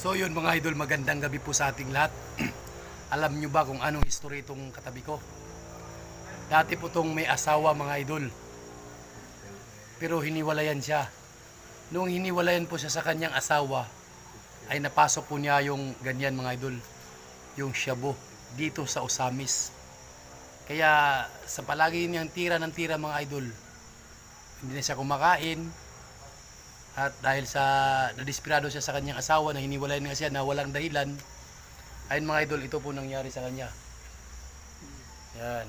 So yun mga idol, magandang gabi po sa ating lahat. Alam nyo ba kung anong history itong katabi ko? Dati po itong may asawa mga idol. Pero hiniwalayan siya. Nung hiniwalayan po siya sa kanyang asawa, ay napasok po niya yung ganyan mga idol. Yung shabu dito sa Osamis. Kaya sa palagi niyang tira ng tira mga idol, hindi na siya kumakain. At dahil sa nadesperado siya sa kanyang asawa na hiniwalayan nga siya na walang dahilan, ayun mga idol, ito po nangyari sa kanya. Yan.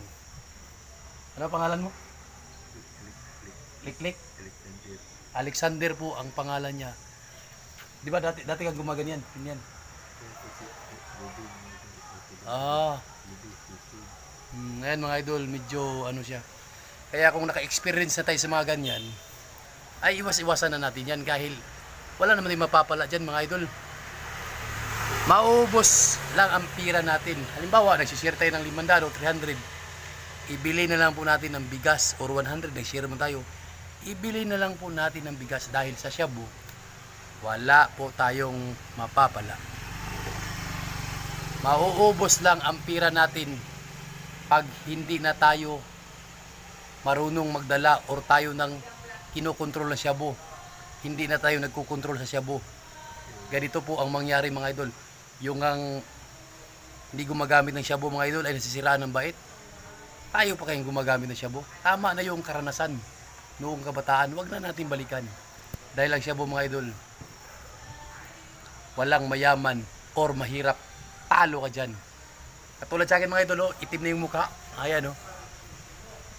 Ano pangalan mo? Liklik? Alexander po ang pangalan niya. Di ba dati kang gumaganyan? Ganyan. Ngayon mga idol, medyo ano siya. Kaya kung naka-experience na tayo sa mga ganyan, ay iwas-iwasan na natin yan dahil wala naman din mapapala dyan mga idol. Maubos lang ang pira natin. Halimbawa, nagsishare tayo ng 500 o 300. Ibili na lang po natin ng bigas or 100, nag-share man tayo. Ibili na lang po natin ng bigas dahil sa shabu, wala po tayong mapapala. Mauubos lang ang pira natin pag hindi na tayo marunong magdala or tayo ng kinokontrol ng shabu. Hindi na tayo nagkukontrol sa shabu. Ganito po ang mangyari mga idol. Yung ang hindi gumagamit ng shabu mga idol ay nasisiraan ng bait. Tayo pa kayong gumagamit ng shabu. Tama na yung karanasan noong kabataan. Huwag na natin balikan. Dahil ang shabu mga idol, walang mayaman or mahirap. Talo ka dyan. Katulad sa akin mga idol, itim na yung mukha. Ayan o.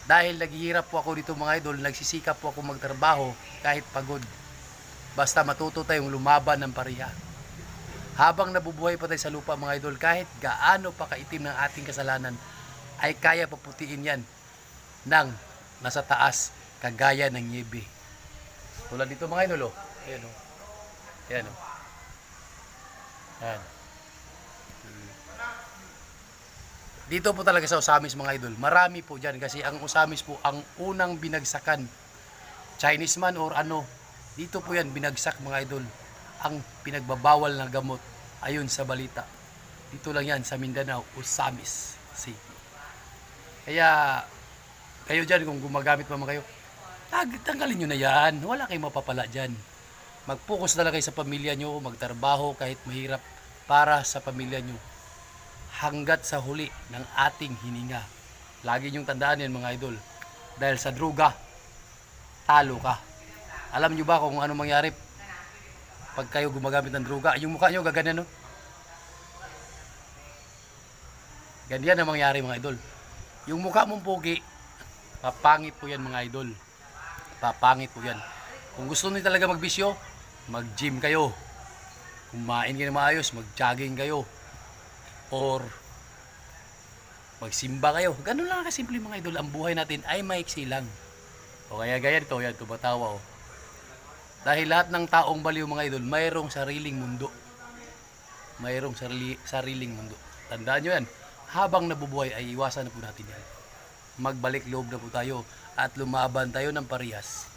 Dahil naghihirap po ako dito mga idol, nagsisikap po ako magtrabaho kahit pagod. Basta matuto tayong lumaban ng pareha. Habang nabubuhay pa tayo sa lupa mga idol, kahit gaano pa kaitim ng ating kasalanan, ay kaya paputiin yan ng nasa taas, kagaya ng nyebe. Tulad dito mga idol, oh. Ayan o. Ayan o. Ayan. Dito po talaga sa Osamis mga idol, marami po dyan kasi ang Osamis po ang unang binagsakan. Chinese man or ano, dito po yan binagsak mga idol. Ang pinagbabawal na gamot ayon sa balita. Dito lang yan sa Mindanao, Osamis City. Kaya kayo dyan kung gumagamit pa kayo, tanggalin nyo na yan. Wala kayong mapapala dyan. Mag-focus na lang kayo sa pamilya nyo, magtrabaho kahit mahirap para sa pamilya nyo. Hanggat sa huli ng ating hininga. Lagi niyong tandaan yan mga idol. Dahil sa druga, talo ka. Alam niyo ba kung ano mangyari pag kayo gumagamit ng druga? Yung mukha niyo gaganyan, no? Ganyan ang mangyari mga idol. Yung mukha mong pogi, papangit po yan mga idol. Papangit po yan. Kung gusto niyo talaga magbisyo, mag-gym kayo. Kumain kayo na maayos, mag-jogging kayo. Or magsimba kayo. Ganun lang kasimple mga idol. Ang buhay natin ay maiksi lang. O kaya gaya ito, yan, tumatawa o. Dahil lahat ng taong baliw mga idol, mayroong sariling mundo. Mayroong sariling mundo. Tandaan nyo yan. Habang nabubuhay ay iwasan na po natin yan. Magbalik loob na po tayo at lumaban tayo ng parehas.